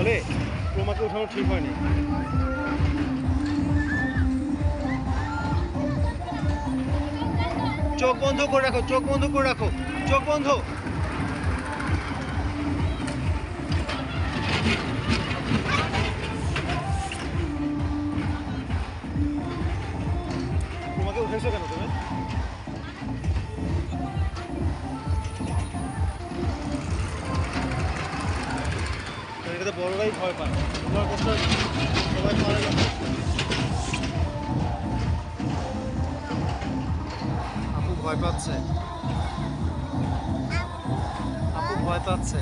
বলে তোমাকে উঠানো ঠিক হয়নি। চোখ বন্ধ করে রাখো, চোখ বন্ধ করে রাখো, চোখ বন্ধ। তোমাকে উঠেছো কেন তুমি? এটাতে বড়রাই ভয় পায়, তোমার কষ্ট সবাই পারে না। আপু ভয় পাচ্ছে, আপু ভয় পাচ্ছে।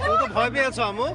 তুমি তো ভয় পেয়েছো আমু।